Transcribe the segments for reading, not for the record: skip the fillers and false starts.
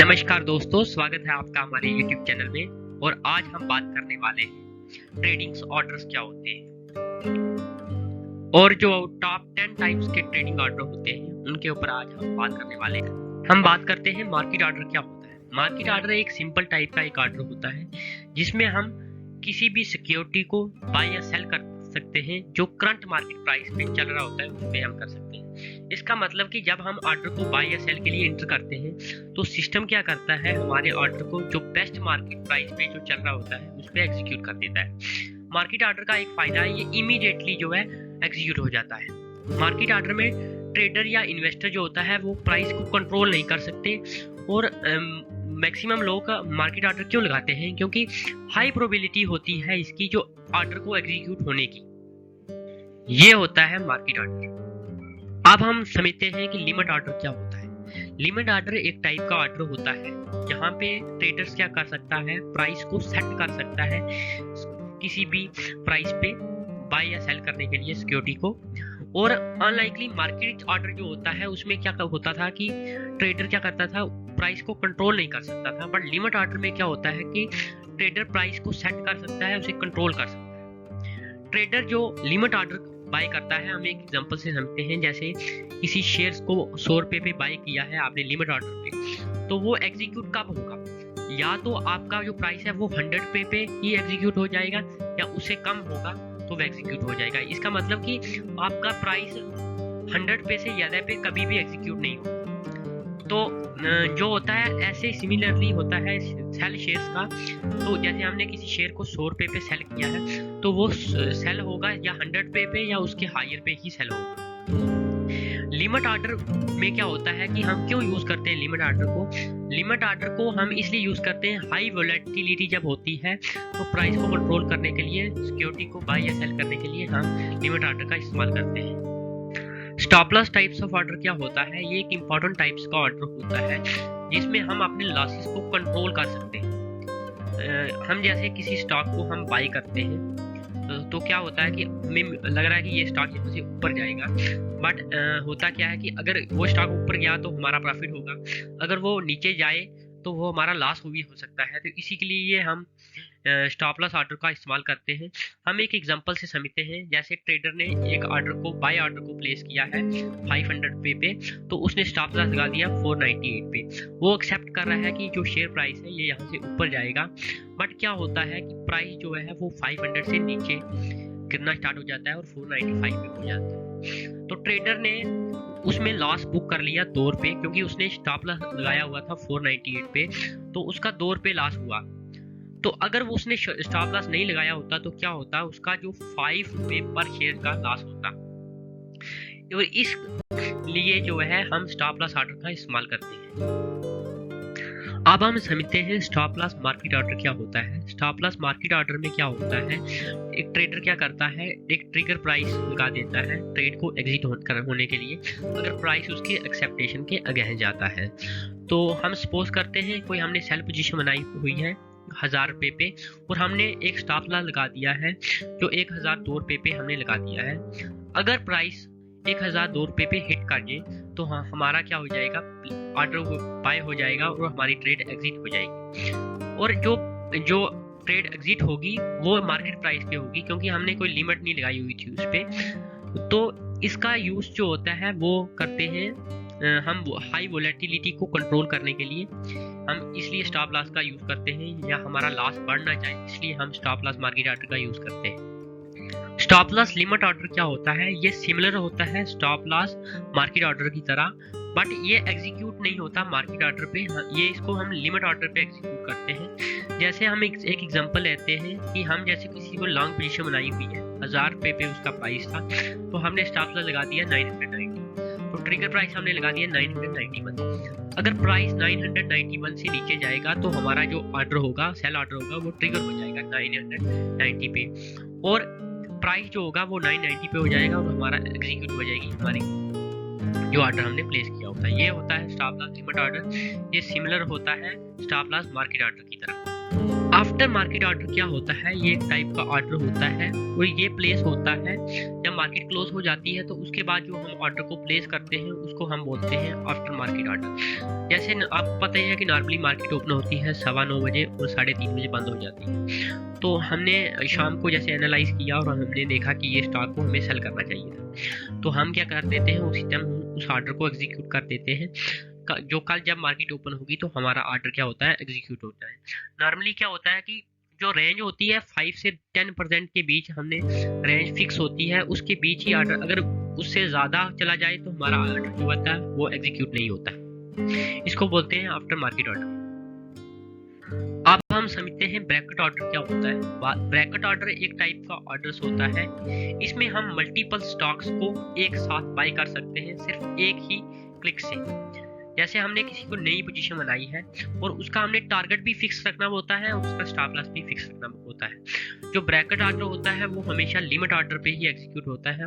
नमस्कार दोस्तों, स्वागत है आपका हमारे YouTube चैनल में। और आज हम बात करने वाले हैं ट्रेडिंग ऑर्डर्स क्या होते हैं और जो टॉप 10 टाइप्स के ट्रेडिंग ऑर्डर होते हैं उनके ऊपर आज हम बात करने वाले हैं। हम बात करते हैं मार्केट ऑर्डर क्या होता है। मार्केट ऑर्डर एक सिंपल टाइप का एक ऑर्डर होता है जिसमें हम किसी भी सिक्योरिटी को बाय या सेल कर सकते हैं जो करंट मार्केट प्राइस पे चल रहा होता है उस पे हम कर सकते हैं। इसका मतलब कि जब हम ऑर्डर को बाय या सेल के लिए एंटर करते हैं तो सिस्टम क्या करता है, हमारे ऑर्डर को जो बेस्ट मार्केट प्राइस पे जो चल रहा होता है उस पे एग्जीक्यूट कर देता है। मार्केट ऑर्डर का एक फायदा है, ये इमीडिएटली जो है एग्जीक्यूट हो जाता है। मार्केट ऑर्डर में ट्रेडर या इन्वेस्टर जो होता है वो प्राइस को कंट्रोल नहीं कर सकते। और मैक्सिमम लोग मार्केट ऑर्डर क्यों लगाते हैं, क्योंकि हाई प्रोबेबिलिटी होती है इसकी जो ऑर्डर को एग्जीक्यूट होने की। ये होता है मार्केट ऑर्डर। अब हम समझते हैं कि लिमिट ऑर्डर क्या होता है। लिमिट ऑर्डर एक टाइप का ऑर्डर होता है जहां पे ट्रेडर्स क्या कर सकता है, प्राइस को सेट कर सकता है किसी भी प्राइस पे बाय या सेल करने के लिए सिक्योरिटी को। और अनलाइकली मार्केट ऑर्डर जो होता है उसमें क्या होता था कि ट्रेडर क्या करता था, प्राइस को कंट्रोल नहीं कर सकता था। बट लिमिट ऑर्डर में क्या होता है कि ट्रेडर प्राइस को सेट कर सकता है, उसे कंट्रोल कर सकता है। ट्रेडर जो लिमिट ऑर्डर बाय करता है, हम एक एग्जांपल से समझते हैं। जैसे किसी शेयर्स को 100 रुपए पे बाय किया है आपने लिमिट ऑर्डर पे, तो वो एग्जीक्यूट कब होगा? या तो आपका जो प्राइस है वो 100 रुपए पे ही एग्जीक्यूट हो जाएगा या उससे कम होगा तो वो एग्जीक्यूट हो जाएगा। इसका मतलब कि आपका प्राइस 100 रुपए से ज्यादा पे कभी भी एग्जीक्यूट नहीं होगा। तो जो होता है ऐसे सिमिलरली होता है सेल शेयर्स का। तो जैसे हमने किसी शेयर को 100 रुपए पे सेल किया है तो वो सेल होगा या 100 रुपए पे या उसके हायर पे ही सेल होगा। लिमिट ऑर्डर में क्या होता है कि हम क्यों यूज करते हैं लिमिट ऑर्डर को? लिमिट ऑर्डर को हम इसलिए यूज करते हैं, हाई वोलेटिलिटी जब होती है तो प्राइस को कंट्रोल करने के लिए, सिक्योरिटी को बाय या सेल करने के लिए हम लिमिट ऑर्डर का इस्तेमाल करते हैं। Stop loss types of order क्या होता है? ये एक इंपॉर्टेंट टाइप्स का ऑर्डर होता है जिसमें हम अपने लॉसेस को कंट्रोल कर सकते हैं। हम जैसे किसी स्टॉक को हम बाय करते हैं तो क्या होता है कि हमें लग रहा है कि ये स्टॉक यहाँ से ऊपर जाएगा। बट होता क्या है कि अगर वो स्टॉक ऊपर गया तो हमारा प्रॉफिट होगा, अगर वो नीचे जाए तो वो हमारा लॉस भी हो सकता है। तो इसी के लिए हम स्टॉप लॉस ऑर्डर का इस्तेमाल करते हैं। हम एक एग्जांपल से समझते हैं। जैसे ट्रेडर ने एक ऑर्डर को बाय ऑर्डर को प्लेस किया है 500 रुपए पे, तो उसने स्टॉप लॉस लगा दिया 498 पे। वो एक्सेप्ट कर रहा है कि जो शेयर प्राइस है ये यहाँ से ऊपर जाएगा। बट क्या होता है कि प्राइस जो है वो 500 से नीचे गिरना स्टार्ट हो जाता है और 495 पे हो जाता है। तो ट्रेडर ने उसमें लॉस बुक कर लिया 2 रुपए, क्योंकि उसने स्टॉप लॉस लगाया हुआ था 498 पे, तो उसका 2 रुपए लॉस हुआ। तो अगर वो उसने स्टॉप लॉस नहीं लगाया होता तो क्या होता, उसका जो 5 रुपए पर शेयर का लॉस होता। और इसलिए जो है हम स्टॉप लॉस ऑर्डर का इस्तेमाल करते हैं। अब हम समझते हैं स्टॉप लॉस मार्केट ऑर्डर क्या होता है। स्टॉप लॉस मार्केट ऑर्डर में क्या होता है, एक ट्रेडर क्या करता है, एक ट्रिगर प्राइस लगा देता है ट्रेड को एग्जिट होने के लिए, अगर प्राइस उसके एक्सेप्टेशन के अगेंस्ट जाता है। तो हम सपोज करते हैं कोई हमने सेल पोजीशन बनाई हुई है 1000 रुपए पे और हमने एक स्टॉप लॉस लगा दिया है जो 1002 रुपए पे हमने लगा दिया है। अगर प्राइस 1002 रुपए पे हिट कर जाए तो हाँ हमारा क्या हो जाएगा, ऑर्डर बाय हो जाएगा और हमारी ट्रेड एग्जिट हो जाएगी। और जो ट्रेड एग्जिट होगी वो मार्केट प्राइस पे होगी, क्योंकि हमने कोई लिमिट नहीं लगाई हुई थी उस पे। तो इसका यूज जो होता है वो करते हैं हम हाई वोलेटिलिटी को कंट्रोल करने के लिए। हम इसलिए स्टॉप लॉस का यूज करते हैं, या हमारा लॉस बढ़ना चाहिए इसलिए हम स्टॉप लॉस मार्केट ऑर्डर का यूज करते हैं। स्टॉप लॉस लिमिट ऑर्डर क्या होता है, ये सिमिलर होता है स्टॉप लॉस मार्केट ऑर्डर की तरह, बट ये एग्जीक्यूट नहीं होता मार्केट ऑर्डर पे। ये इसको हम लिमिट ऑर्डर पे एग्जीक्यूट करते हैं। जैसे हम एक एग्जांपल लेते हैं कि हम जैसे किसी को लॉन्ग पोजीशन बनाई हुई है 1000 रुपए पे उसका प्राइस था, तो हमने स्टॉप लॉस लगा दिया 990, तो ट्रिगर प्राइस हमने लगा दिया 991। अगर प्राइस 991 से नीचे जाएगा तो हमारा जो ऑर्डर होगा, सेल ऑर्डर होगा, वो ट्रिगर हो जाएगा 990 पे, और प्राइस जो होगा वो 990 पे हो जाएगा और हमारा एग्जीक्यूट हो जाएगी हमारी जो ऑर्डर हमने प्लेस किया होता है। ये होता है स्टॉप लॉस लिमिट ऑर्डर। ये सिमिलर होता है स्टॉप लॉस मार्केट ऑर्डर की तरह। अब आफ्टर मार्केट ऑर्डर क्या होता है, ये एक टाइप का ऑर्डर होता है और ये प्लेस होता है जब मार्केट क्लोज हो जाती है, तो उसके बाद जो हम ऑर्डर को प्लेस करते हैं उसको हम बोलते हैं आफ्टर मार्केट ऑर्डर। जैसे आपको पता ही है कि नॉर्मली मार्केट ओपन होती है 9:15 बजे और 3:30 बजे बंद हो जाती है। तो हमने शाम को जैसे एनालाइज किया और हमने देखा कि ये स्टॉक को हमें सेल करना चाहिए था, तो हम क्या कर देते हैं, उसी टाइम उस ऑर्डर को एग्जीक्यूट कर देते हैं। जो कल जब मार्केट ओपन होगी तो हमारा ऑर्डर क्या होता है, एग्जीक्यूट होता है। नॉर्मली क्या होता है कि जो रेंज होती है 5 से 10% के बीच हमने रेंज फिक्स होती है, उसके बीच ही ऑर्डर, अगर उससे ज़्यादा चला जाए तो हमारा ऑर्डर जो होता है वो एग्जीक्यूट नहीं होता है। इसको बोलते हैं आफ्टर मार्केट ऑर्डर। अब हम समझते हैं ब्रैकेट ऑर्डर क्या होता है। ब्रैकेट ऑर्डर एक टाइप का ऑर्डर होता है, इसमें हम मल्टीपल स्टॉक्स को एक साथ बाय कर सकते हैं सिर्फ एक ही क्लिक से। जैसे हमने किसी को नई पोजीशन बनाई है और उसका हमने टारगेट भी फिक्स रखना होता है और उसका स्टॉप लॉस भी फिक्स रखना होता है। जो ब्रैकेट ऑर्डर होता है वो हमेशा लिमिट ऑर्डर पे ही एग्जीक्यूट होता है,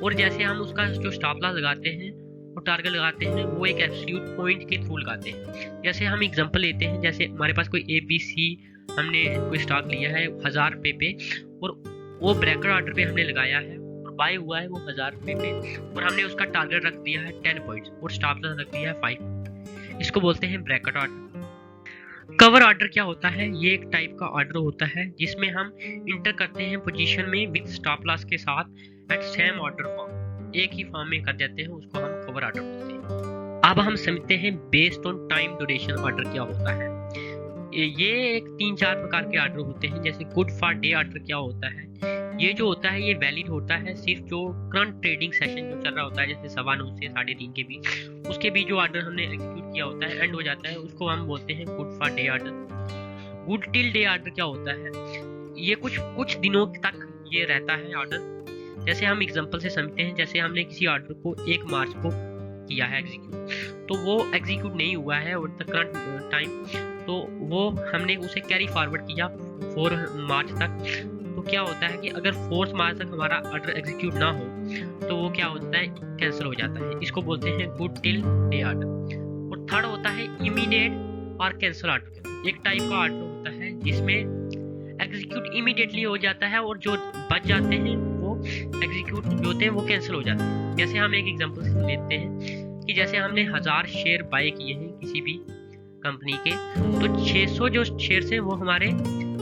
और जैसे हम उसका जो स्टॉप लॉस लगाते हैं और टारगेट लगाते हैं वो एक एब्सोल्यूट पॉइंट के थ्रू लगाते हैं। जैसे हम एग्जांपल लेते हैं, जैसे हमारे पास कोई ABC हमने कोई स्टॉक लिया है 1000 रुपये पे और वो ब्रैकेट ऑर्डर पे हमने लगाया है, बाय हुआ है वो 1000 रुपये पे और हमने उसका टारगेट रख दिया है 10 पॉइंट्स और स्टॉप लॉस रख दिया है 5। इसको बोलते हैं ब्रैकेट ऑर्डर। कवर ऑर्डर क्या होता है, ये एक टाइप का ऑर्डर होता है जिसमें हम इंटर करते हैं पोजीशन में विद स्टॉप लॉस के साथ एट सेम ऑर्डर फॉर्म, एक ही फॉर्म में कर देते हैं, उसको हम कवर ऑर्डर बोलते हैं। अब हम समझते हैं based on time duration order क्या होता है। ये एक 3-4 प्रकार के ऑर्डर होते हैं। जैसे गुड फॉर डे ऑर्डर क्या होता है, ये जो होता है ये वैलिड होता है सिर्फ जो करंट ट्रेडिंग सेशन जो चल रहा होता है, जैसे 9:15 से 3:30 के बीच, उसके बीच जो ऑर्डर हमने एग्जीक्यूट किया होता है एंड हो जाता है, उसको हम बोलते हैं good for day order. Good till day order क्या होता है, ये कुछ दिनों तक ये रहता है ऑर्डर। जैसे हम एग्जांपल से समझते हैं, जैसे हमने किसी ऑर्डर को 1 मार्च को किया है एग्जीक्यूट, तो वो एग्जीक्यूट नहीं हुआ है और द करंट टाइम, तो वो हमने उसे कैरी फॉरवर्ड किया 4 मार्च तक। तो क्या होता है कि अगर 4 मार्च तक हमारा ऑर्डर एग्जीक्यूट ना हो तो वो क्या होता है, कैंसिल हो जाता है। इसको बोलते हैं गुड टिल डे ऑर्डर। और थर्ड होता है इमीडिएट और कैंसिल ऑर्डर। एक टाइप का ऑर्डर होता है जिसमें एग्जीक्यूट इमीडिएटली हो जाता है और जो बच जाते हैं वो एग्जीक्यूट जो होते हैं वो कैंसिल हो जाते हैं। जैसे हम एक एग्जांपल लेते हैं कि जैसे हमने 1000 शेयर बाय किए हैं किसी भी कंपनी के, तो 600 जो शेयर्स हैं वो हमारे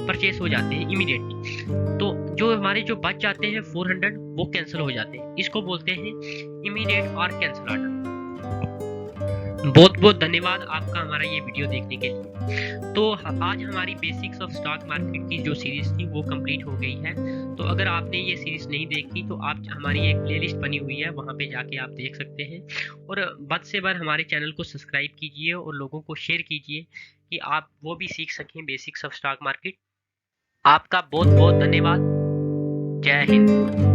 परचेस हो जाते हैं इमीडिएटली, तो जो हमारे जो बच जाते हैं 400 वो कैंसिल हो जाते हैं। इसको बोलते हैं इमीडिएट और कैंसिल ऑर्डर। बहुत बहुत धन्यवाद आपका हमारा ये वीडियो देखने के लिए। तो आज हमारी बेसिक्स ऑफ स्टॉक मार्केट की जो सीरीज थी वो कंप्लीट हो गई है। तो अगर आपने ये सीरीज नहीं देखी तो आप हमारी एक प्लेलिस्ट बनी हुई है, वहाँ पे जाके आप देख सकते हैं। और बद से बद हमारे चैनल को सब्सक्राइब कीजिए और लोगों को शेयर कीजिए कि आप वो भी सीख सकें बेसिक्स ऑफ स्टॉक मार्केट। आपका बहुत बहुत धन्यवाद। जय हिंद।